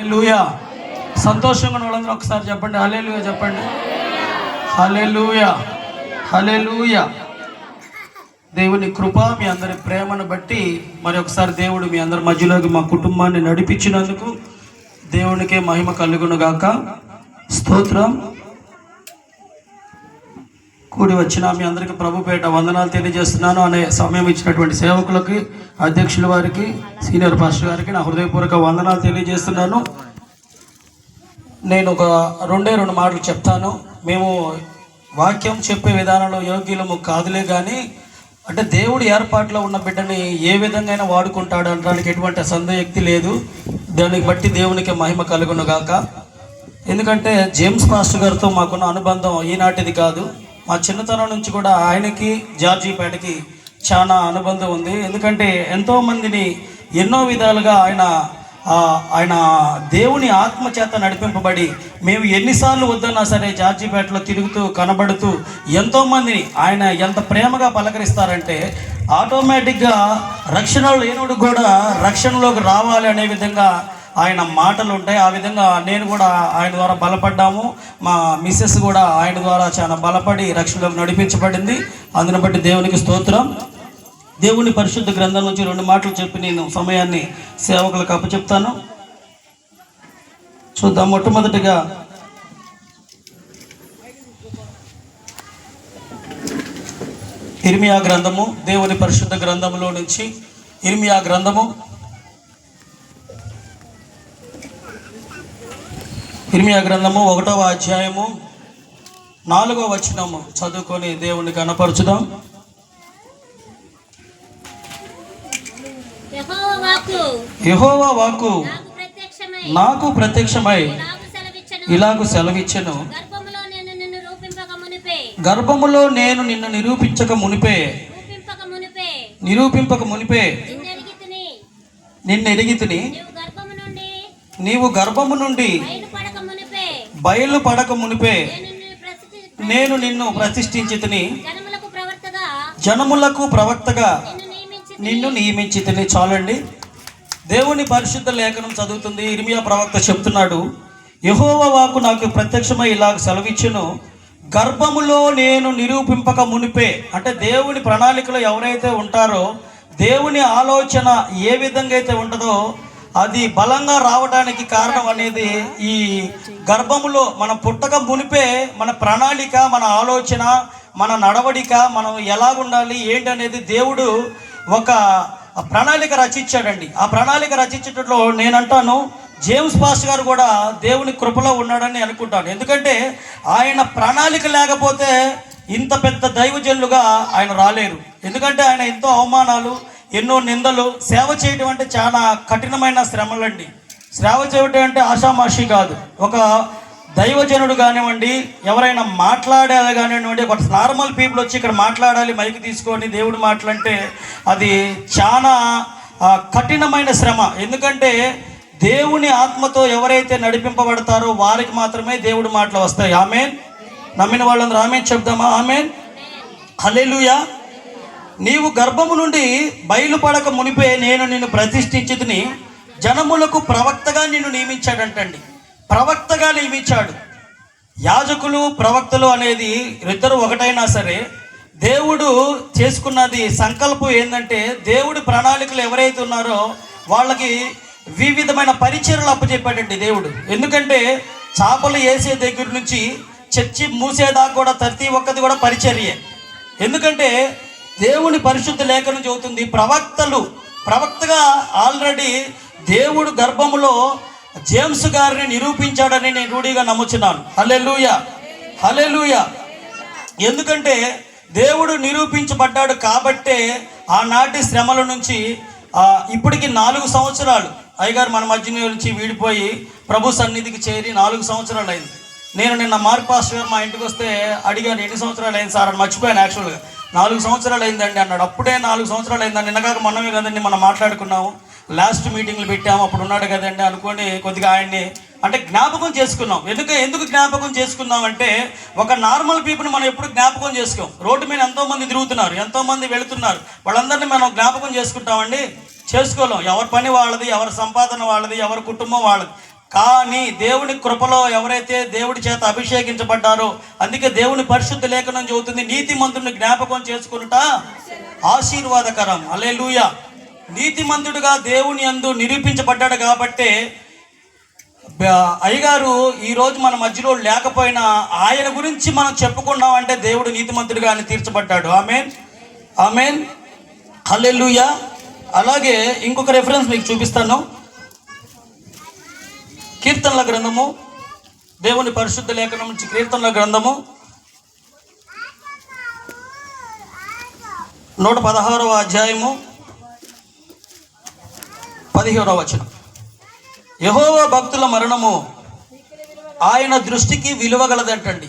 హల్లెలూయా. సంతోషంగా ఉన్న వాళ్ళందరూ ఒకసారి చెప్పండి హల్లెలూయా చెప్పండి. హల్లెలూయా హల్లెలూయా. దేవుని కృప మీ అందరి ప్రేమను బట్టి మరి ఒకసారి దేవుడు మీ అందరి మధ్యలోకి మా కుటుంబాన్ని నడిపించినందుకు దేవునికే మహిమ కలుగును గాక. స్తోత్రం. కూడి వచ్చిన మీ అందరికీ ప్రభుపేట వందనాలు తెలియజేస్తున్నాను. అనే సమయం ఇచ్చినటువంటి సేవకులకి, అధ్యక్షుల వారికి, సీనియర్ పాస్టర్ గారికి నా హృదయపూర్వక వందనాలు తెలియజేస్తున్నాను. నేను ఒక రెండు మాటలు చెప్తాను. మేము వాక్యం చెప్పే విధానంలో యోగ్యులము కాదులే కానీ, అంటే దేవుడు ఏర్పాట్లో ఉన్న బిడ్డని ఏ విధంగా వాడుకుంటాడు అనడానికి ఎటువంటి సందేహక్తి లేదు. దానికి బట్టి దేవునికి మహిమ కలుగును గాక. ఎందుకంటే జేమ్స్ పాస్టర్ గారితో మాకున్న అనుబంధం ఈనాటిది కాదు. మా చిన్నతనం నుంచి కూడా ఆయనకి జార్జిపేటకి చాలా అనుబంధం ఉంది. ఎందుకంటే ఎంతోమందిని ఎన్నో విధాలుగా ఆయన దేవుని ఆత్మ చేత నడిపింపబడి మేము ఎన్నిసార్లు వద్దన్నా సరే జార్జిపేటలో తిరుగుతూ కనబడుతూ ఎంతోమందిని ఆయన ఎంత ప్రేమగా పలకరిస్తారంటే ఆటోమేటిక్గా రక్షణ లేనుడు కూడా రక్షణలోకి రావాలి అనే విధంగా ఆయన మాటలు ఉంటాయి. ఆ విధంగా నేను కూడా ఆయన ద్వారా బలపడ్డాము. మా మిస్సెస్ కూడా ఆయన ద్వారా చాలా బలపడి రక్షణలోకి నడిపించబడింది. అందుని బట్టి దేవునికి స్తోత్రం. దేవుని పరిశుద్ధ గ్రంథం నుంచి 2 మాటలు చెప్పి నేను సమయాన్ని సేవకులకు అప్పచెప్తాను. చూద్దాం. మొట్టమొదటిగా ఇర్మియా గ్రంథము, దేవుని పరిశుద్ధ గ్రంథములో నుంచి ఇర్మియా గ్రంథము 1వ అధ్యాయము 4వ వచనము చదువుకొని దేవుని కనపరచుదాం. యెహోవా వాక్కు నాకు ప్రత్యక్షమై ఇలాగు సెలవిచ్చెను, గర్భములో నేను నిన్ను నిరూపింపక మునిపే నిన్ను ఎరిగితిని, నీవు గర్భము నుండి బయలుపడక మునిపే నేను నిన్ను ప్రతిష్ఠించితిని, జనములకు ప్రవక్తగా నిన్ను నియమించితిని. చాలండి. దేవుని పరిశుద్ధ లేఖనం చదువుతుంది. ఇర్మియా ప్రవక్త చెప్తున్నాడు, యెహోవా వాక్కు నాకు ప్రత్యక్షమై ఇలాగ సెలవిచ్చును, గర్భములో నేను నిరూపింపక మునిపే. అంటే దేవుని ప్రణాళికలో ఎవరైతే ఉంటారో, దేవుని ఆలోచన ఏ విధంగా అయితే ఉంటుందో అది బలంగా రావడానికి కారణం అనేది ఈ గర్భములో మనం పుట్టక మునిపే మన ప్రణాళిక, మన ఆలోచన, మన నడవడిక, మనం ఎలా ఉండాలి ఏంటి అనేది దేవుడు ఒక ప్రణాళిక రచించాడండి. ఆ ప్రణాళిక రచించడంలో నేనంటాను జేమ్స్ పాస్టర్ గారు కూడా దేవుని కృపలో ఉన్నాడని అనుకుంటాను. ఎందుకంటే ఆయన ప్రణాళిక లేకపోతే ఇంత పెద్ద దైవజనులుగా ఆయన రాలేరు. ఎందుకంటే ఆయన ఎంతో అవమానాలు, ఎన్నో నిందలు, సేవ చేయడం అంటే చాలా కఠినమైన శ్రమలండి. సేవ చేయడం అంటే ఆషామాషి కాదు. ఒక దైవజనుడు కానివ్వండి, ఎవరైనా మాట్లాడేది కానివ్వండి, ఒక నార్మల్ పీపుల్ వచ్చి ఇక్కడ మాట్లాడాలి మైక్ తీసుకొని దేవుడు మాటలంటే అది చాలా కఠినమైన శ్రమ. ఎందుకంటే దేవుని ఆత్మతో ఎవరైతే నడిపింపబడతారో వారికి మాత్రమే దేవుడి మాటలు వస్తాయి. ఆమేన్. నమ్మిన వాళ్ళందరూ ఆమేన్ చెప్దామా? ఆమేన్. హల్లెలూయా. నీవు గర్భము నుండి బయలుపడక మునిపే నేను నిన్ను ప్రతిష్ఠించితిని, జనములకు ప్రవక్తగా నిన్ను నియమించాడంటండి. ప్రవక్తగా నియమించాడు. యాజకులు ప్రవక్తలు అనేది ఇద్దరు ఒకటైనా సరే దేవుడు చేసుకున్నది సంకల్పం ఏంటంటే దేవుడి ప్రణాళికలు ఎవరైతే ఉన్నారో వాళ్ళకి వివిధమైన పరిచర్యలు అప్పచెప్పాడండి దేవుడు. ఎందుకంటే చేపలు వేసే దగ్గర నుంచి చర్చి మూసేదాకా కూడా ప్రతి ఒక్కది కూడా పరిచర్యే. ఎందుకంటే దేవుని పరిశుద్ధ లేఖనం చెబుతుంది, ప్రవక్తగా ఆల్రెడీ దేవుడు గర్భములో జేమ్స్ గారిని నిరూపించాడని నేను రూఢిగా నమ్ముచున్నాను. హల్లెలూయా హల్లెలూయా. ఎందుకంటే దేవుడు నిరూపించబడ్డాడు కాబట్టే ఆనాటి శ్రమల నుంచి ఇప్పటికి 4 సంవత్సరాలు అయ్యగారు మన మధ్య నుంచి వీడిపోయి ప్రభు సన్నిధికి చేరి 4 సంవత్సరాలు అయింది. నేను నిన్న మార్క్ పాస్టర్ గారు మా ఇంటికి వస్తే అడిగాను, ఎన్ని సంవత్సరాలు అయింది సార్ అని. మర్చిపోయాను యాక్చువల్గా. 4 సంవత్సరాలు అయిందండి అన్నాడు. అప్పుడే 4 సంవత్సరాలు అయిందండి. నిన్నగాక మనమే కదండి మనం మాట్లాడుకున్నాము, లాస్ట్ మీటింగ్లు పెట్టాము, అప్పుడు ఉన్నాడు కదండి అనుకొని కొద్దిగా ఆయన్ని అంటే జ్ఞాపకం చేసుకున్నాం. ఎందుకు జ్ఞాపకం చేసుకున్నాం అంటే ఒక నార్మల్ పీపుల్ మనం ఎప్పుడు జ్ఞాపకం చేసుకోం. రోడ్డు మీద ఎంతోమంది తిరుగుతున్నారు, ఎంతోమంది వెళుతున్నారు, వాళ్ళందరినీ మనం జ్ఞాపకం చేసుకుంటామండి? చేసుకోలేం. ఎవరి పని వాళ్ళది, ఎవరి సంపాదన వాళ్ళది, ఎవరి కుటుంబం వాళ్ళది. కానీ దేవుని కృపలో ఎవరైతే దేవుడి చేత అభిషేకించబడ్డారో, అందుకే దేవుని పరిశుద్ధ లేఖనం చెబుతుంది, నీతిమంతుడిని జ్ఞాపకం చేసుకునుట ఆశీర్వాదకరం. హల్లెలూయా. నీతిమంతుడిగా దేవుని యందు నిరూపించబడ్డాడు కాబట్టే అయ్యగారు ఈరోజు మన మధ్యలో లేకపోయినా ఆయన గురించి మనం చెప్పుకున్నామంటే దేవుడు నీతిమంతుడిగా ఆయన తీర్చబడ్డాడు. ఆమేన్, ఆమేన్, హల్లెలూయా. అలాగే ఇంకొక రెఫరెన్స్ మీకు చూపిస్తాను. కీర్తనల గ్రంథము, దేవుని పరిశుద్ధ లేఖనం నుంచి కీర్తనల గ్రంథము 116వ అధ్యాయము 17వ వచనం. యెహోవా భక్తుల మరణము ఆయన దృష్టికి విలువ గలదంటండి.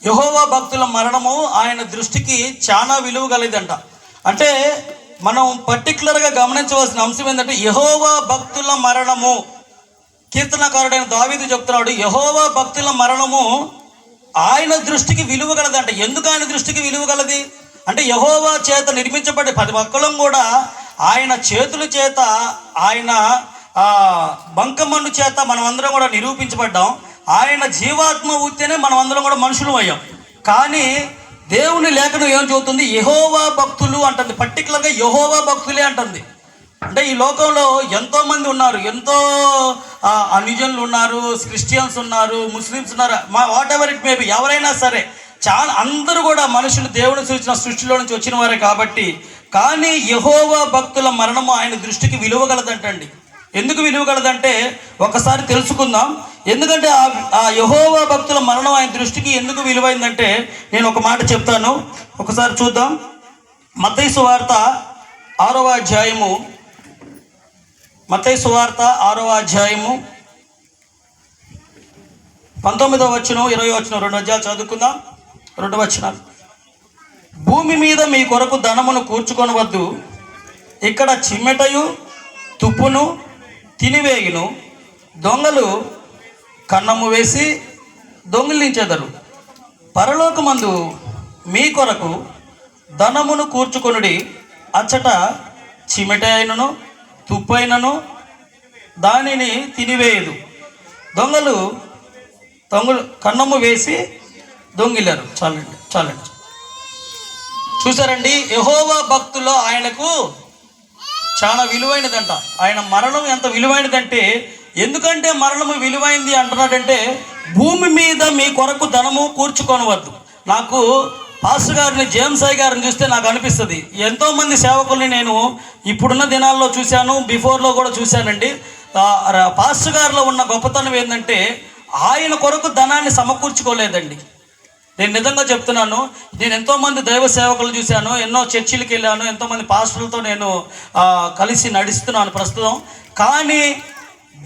యెహోవా భక్తుల మరణము ఆయన దృష్టికి చాలా విలువ గలదంట. అంటే మనం పర్టికులర్గా గమనించవలసిన అంశం ఏంటంటే, యెహోవా భక్తుల మరణము, కీర్తనకారుడైన దావీదు చెప్తున్నాడు, యెహోవా భక్తుల మరణము ఆయన దృష్టికి విలువ గలదంట. ఎందుకు ఆయన దృష్టికి విలువ గలది అంటే, యెహోవా చేత నిర్మించబడే ప్రతి ఒక్కరం కూడా ఆయన చేతుల చేత, ఆయన బంకమన్ను చేత మనం అందరం కూడా నిరూపించబడ్డాం. ఆయన జీవాత్మ ఊతేనే మనం అందరం కూడా మనుషులు అయ్యాం. కానీ దేవుని లేఖనం ఏం చెబుతుంది, యెహోవా భక్తులు అంటుంది. పర్టికులర్గా యెహోవా భక్తులే అంటుంది. అంటే ఈ లోకంలో ఎంతోమంది ఉన్నారు, ఎంతో అన్యజనులు ఉన్నారు, క్రిస్టియన్స్ ఉన్నారు, ముస్లిమ్స్ ఉన్నారు, what ever it may be, ఎవరైనా సరే చాలా అందరూ కూడా మనుషులు దేవుని సూచించిన సృష్టిలో నుంచి వచ్చిన వారే కాబట్టి. కానీ యెహోవా భక్తుల మరణము ఆయన దృష్టికి విలువ గలదంటండి. ఎందుకు విలువ గలదంటే ఒకసారి తెలుసుకుందాం. ఎందుకంటే ఆ యెహోవా భక్తుల మరణం ఆయన దృష్టికి ఎందుకు విలువైందంటే నేను ఒక మాట చెప్తాను, ఒకసారి చూద్దాం. మత్తయి సువార్త 6వ అధ్యాయము, మత్తయి సువార్త 6వ అధ్యాయము 19వ వచనం 20వ వచనం, 2 అధ్యాయాలు చదువుకుందాం. 2 వచనాలు. భూమి మీద మీ కొరకు ధనమును కూర్చుకొనవద్దు, ఇక్కడ చిమ్మెటయు తుప్పును తినివేయును, దొంగలు కన్నము వేసి దొంగిలించెదరు. పరలోకమందు మీ కొరకు ధనమును కూర్చుకొనుడి, అచ్చట చిమెట అయినను తుప్పు అయినను దానిని తినివేయదు, దొంగలు కన్నము వేసి దొంగిలారు. చాలండి, చాలండి. చూసారండి, యెహోవా భక్తుల్లో ఆయనకు చాలా విలువైనదంట. ఆయన మరణం ఎంత విలువైనదంటే, ఎందుకంటే మరణము విలువైంది అంటున్నాడంటే, భూమి మీద మీ కొరకు ధనము కూర్చుకొనవద్దు. నాకు పాస్టర్ గారిని, జేమ్స్ అయ్య గారిని చూస్తే నాకు అనిపిస్తుంది, ఎంతోమంది సేవకుల్ని నేను ఇప్పుడున్న దినాల్లో చూశాను, బిఫోర్లో కూడా చూశానండి. పాస్టర్ గారిలో ఉన్న గొప్పతనం ఏంటంటే ఆయన కొరకు ధనాన్ని సమకూర్చుకోలేదండి. నేను నిజంగా చెప్తున్నాను, నేను ఎంతోమంది దైవ సేవకులు చూశాను, ఎన్నో చర్చిలకు వెళ్ళాను, ఎంతోమంది పాస్టర్లతో నేను కలిసి నడుస్తున్నాను ప్రస్తుతం. కానీ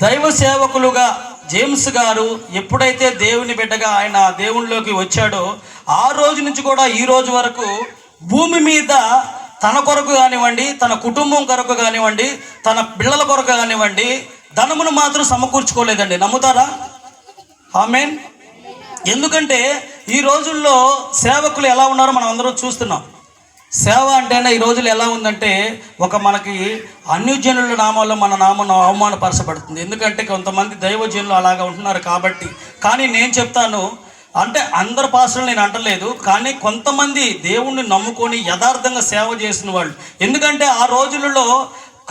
దైవ సేవకులుగా జేమ్స్ గారు ఎప్పుడైతే దేవుని బిడ్డగా ఆయన దేవునిలోకి వచ్చాడో ఆ రోజు నుంచి కూడా ఈ రోజు వరకు భూమి మీద తన కొరకు కానివ్వండి, తన కుటుంబం కొరకు కానివ్వండి, తన పిల్లల కొరకు కానివ్వండి, ధనమును మాత్రం సమకూర్చుకోలేదండి. నమ్ముతారా? ఆమేన్. ఎందుకంటే ఈ రోజుల్లో సేవకులు ఎలా ఉన్నారో మనం అందరం చూస్తున్నాం. సేవ అంటేనే ఈ రోజులు ఎలా ఉందంటే, మనకి అన్యజనుల నామాల్లో మన నామం అవమానపరచబడుతుంది. ఎందుకంటే కొంతమంది దైవజనులు అలాగా ఉంటున్నారు కాబట్టి. కానీ నేను చెప్తాను, అంటే అందరు పాస్టర్లు నేను అంటలేదు, కానీ కొంతమంది దేవుణ్ణి నమ్ముకొని యథార్థంగా సేవ చేసిన వాళ్ళు. ఎందుకంటే ఆ రోజులలో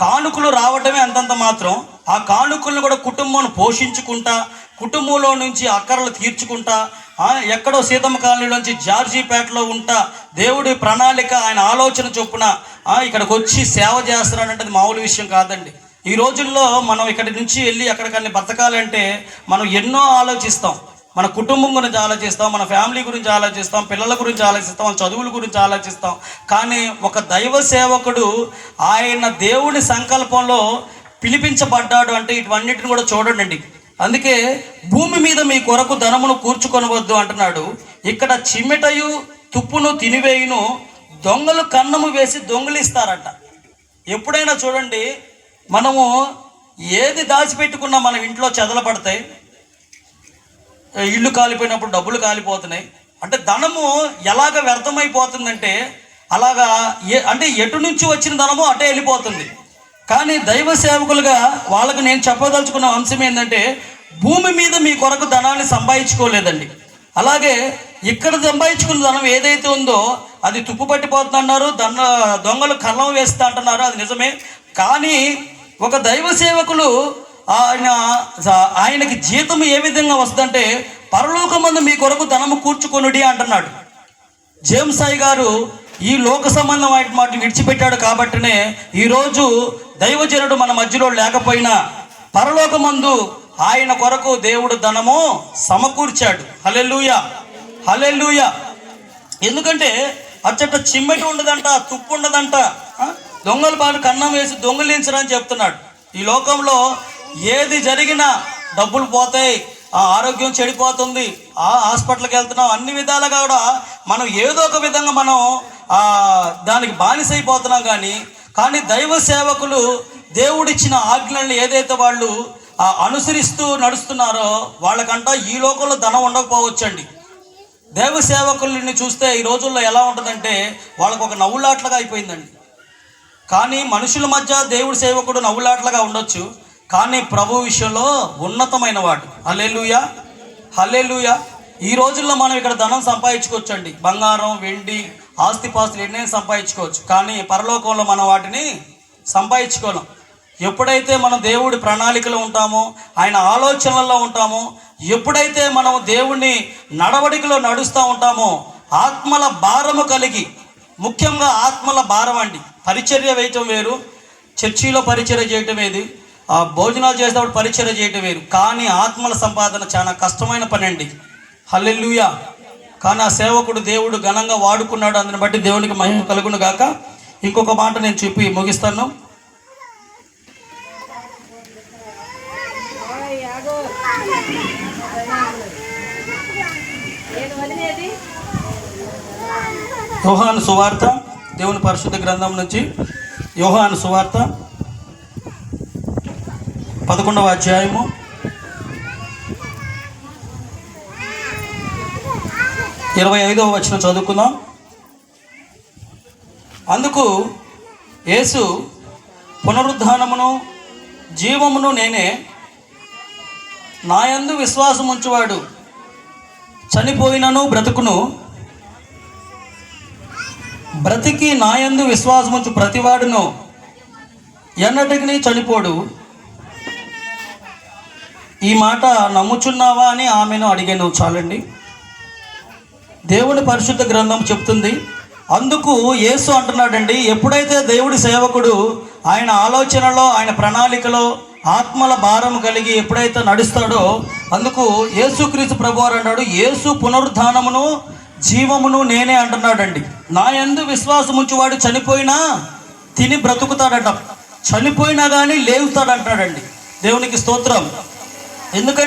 కానుకలు రావడమే అంతంత మాత్రం, ఆ కానుకలను కూడా కుటుంబాన్ని పోషించుకుంటా, కుటుంబంలో నుంచి అక్కర్లు తీర్చుకుంటా, ఎక్కడో సీతమ్మ కాలనీలోంచి జార్జీపేటలో ఉంటా, దేవుడి ప్రణాళిక, ఆయన ఆలోచన చొప్పున ఇక్కడికి వచ్చి సేవ చేస్తున్నాడంటే అది మామూలు విషయం కాదండి. ఈ రోజుల్లో మనం ఇక్కడి నుంచి వెళ్ళి ఎక్కడికన్నా బతకాలంటే మనం ఎన్నో ఆలోచిస్తాం. మన కుటుంబం గురించి ఆలోచిస్తాం, మన ఫ్యామిలీ గురించి ఆలోచిస్తాం, పిల్లల గురించి ఆలోచిస్తాం, మన చదువుల గురించి ఆలోచిస్తాం. కానీ ఒక దైవ సేవకుడు ఆయన దేవుని సంకల్పంలో పిలిపించబడ్డాడు అంటే ఇవన్నిటిని కూడా చూడండి. అందుకే భూమి మీద మీ కొరకు ధనమును కూర్చుకొనవద్దు అంటున్నాడు. ఇక్కడ చిమ్మెటయు తుప్పును తినివేయును, దొంగలు కన్నము వేసి దొంగిలిస్తారట. ఎప్పుడైనా చూడండి, మనము ఏది దాచిపెట్టుకున్నా మన ఇంట్లో చెదలు పడతాయి, ఇల్లు కాలిపోయినప్పుడు డబ్బులు కాలిపోతున్నాయి. అంటే ధనము ఎలాగ వ్యర్థమైపోతుందంటే అలాగా అంటే ఎటు నుంచి వచ్చిన ధనము అటే వెళ్ళిపోతుంది. కానీ దైవ సేవకులుగా వాళ్ళకు నేను చెప్పదలుచుకున్న అంశం ఏంటంటే, భూమి మీద మీ కొరకు ధనాన్ని సంపాదించుకోలేదండి. అలాగే ఇక్కడ సంపాదించుకున్న ధనం ఏదైతే ఉందో అది తుప్పు పట్టిపోతుందన్నారు, దొంగలు కళ్ళం వేస్తా అంటున్నారు, అది నిజమే. కానీ ఒక దైవ సేవకులు ఆయనకి జీతం ఏ విధంగా వస్తుందంటే, పరలోకమందు మీ కొరకు ధనము కూర్చుకొనుడి అంటున్నాడు. జేమ్స్ సాయి గారు ఈ లోక సంబంధమైన మాటలు విడిచిపెట్టాడు కాబట్టినే ఈరోజు దైవజనుడు మన మధ్యలో లేకపోయినా పరలోకమందు ఆయన కొరకు దేవుడు ధనము సమకూర్చాడు. హల్లెలూయా, హల్లెలూయా. ఎందుకంటే అచ్చట చిమ్మెట ఉండదంట, తుప్పు ఉండదంట, దొంగలు బాగా కన్నం వేసి దొంగలించరని చెప్తున్నాడు. ఈ లోకంలో ఏది జరిగినా డబ్బులు పోతాయి, ఆరోగ్యం చెడిపోతుంది, హాస్పిటల్కి వెళ్తున్నాం, అన్ని విధాలుగా కూడా మనం ఏదో ఒక విధంగా మనం దానికి బానిసైపోతున్నాం. కానీ దైవ సేవకులు దేవుడిచ్చిన ఆజ్ఞలను ఏదైతే వాళ్ళు అనుసరిస్తూ నడుస్తున్నారో వాళ్ళకంట ఈ లోకంలో ధనం ఉండకపోవచ్చండి. దైవ సేవకుల్ని చూస్తే ఈ రోజుల్లో ఎలా ఉంటుందంటే వాళ్ళకు ఒక నవ్వులాట్లుగా అయిపోయిందండి. కానీ మనుషుల మధ్య దేవుడి సేవకుడు నవ్వులాట్లుగా ఉండొచ్చు, కానీ ప్రభు విషయంలో ఉన్నతమైన వాడు. హల్లెలూయా, హల్లెలూయా. ఈ రోజుల్లో మనం ఇక్కడ ధనం సంపాదించుకోవచ్చండి, బంగారం, వెండి, ఆస్తిపాస్తులు ఎన్నైనా సంపాదించుకోవచ్చు. కానీ పరలోకంలో మనం వాటిని సంపాదించుకోలేం. ఎప్పుడైతే మనం దేవుడి ప్రణాళికలో ఉంటామో, ఆయన ఆలోచనలలో ఉంటామో, ఎప్పుడైతే మనం దేవుడిని నడవడికలో నడుస్తూ ఉంటామో, ఆత్మల భారము కలిగి, ముఖ్యంగా ఆత్మల భారం అండి. పరిచర్య వేయటం వేరు, చర్చిలో పరిచర్య చేయటం ఏది, భోజనాలు చేసేటప్పుడు పరిచర్య చేయటం వేరు. కానీ ఆత్మల సంపాదన చాలా కష్టమైన పని అండి. హల్లెలూయా. కానీ ఆ సేవకుడు దేవుడు ఘనంగా వాడుకున్నాడు, అందుని బట్టి దేవునికి మహిమ కలుగును గాక. ఇంకొక మాట నేను చెప్పి ముగిస్తాను. యోహాను సువార్త, దేవుని పరిశుద్ధ గ్రంథం నుంచి యోహాను సువార్త 11వ అధ్యాయము 25వ వచనం చదువుకుందాం. అందుకు యేసు, పునరుద్ధానమును జీవమును నేనే, నాయందు విశ్వాసం ఉంచువాడు చనిపోయినను బ్రతుకును, బ్రతికి నాయందు విశ్వాసం ఉంచు ప్రతివాడును ఎన్నటికి చనిపోడు. ఈ మాట నమ్ముచున్నావా అని ఆమెను అడిగాను. చాలండి. దేవుని పరిశుద్ధ గ్రంథం చెప్తుంది. అందుకు యేసు అంటున్నాడండి, ఎప్పుడైతే దేవుడి సేవకుడు ఆయన ఆలోచనలో, ఆయన ప్రణాళికలో ఆత్మల భారం కలిగి ఎప్పుడైతే నడుస్తాడో, అందుకు యేసుక్రీస్తు ప్రభువారు అన్నాడు, యేసు పునరుద్ధానమును జీవమును నేనే అంటున్నాడండి. నా యందు విశ్వాసం ఉంచువాడు చనిపోయినా తిని బ్రతుకుతాడట, చనిపోయినా కానీ లేవుతాడంటాడండి. దేవునికి స్తోత్రం. ఎందుకంటే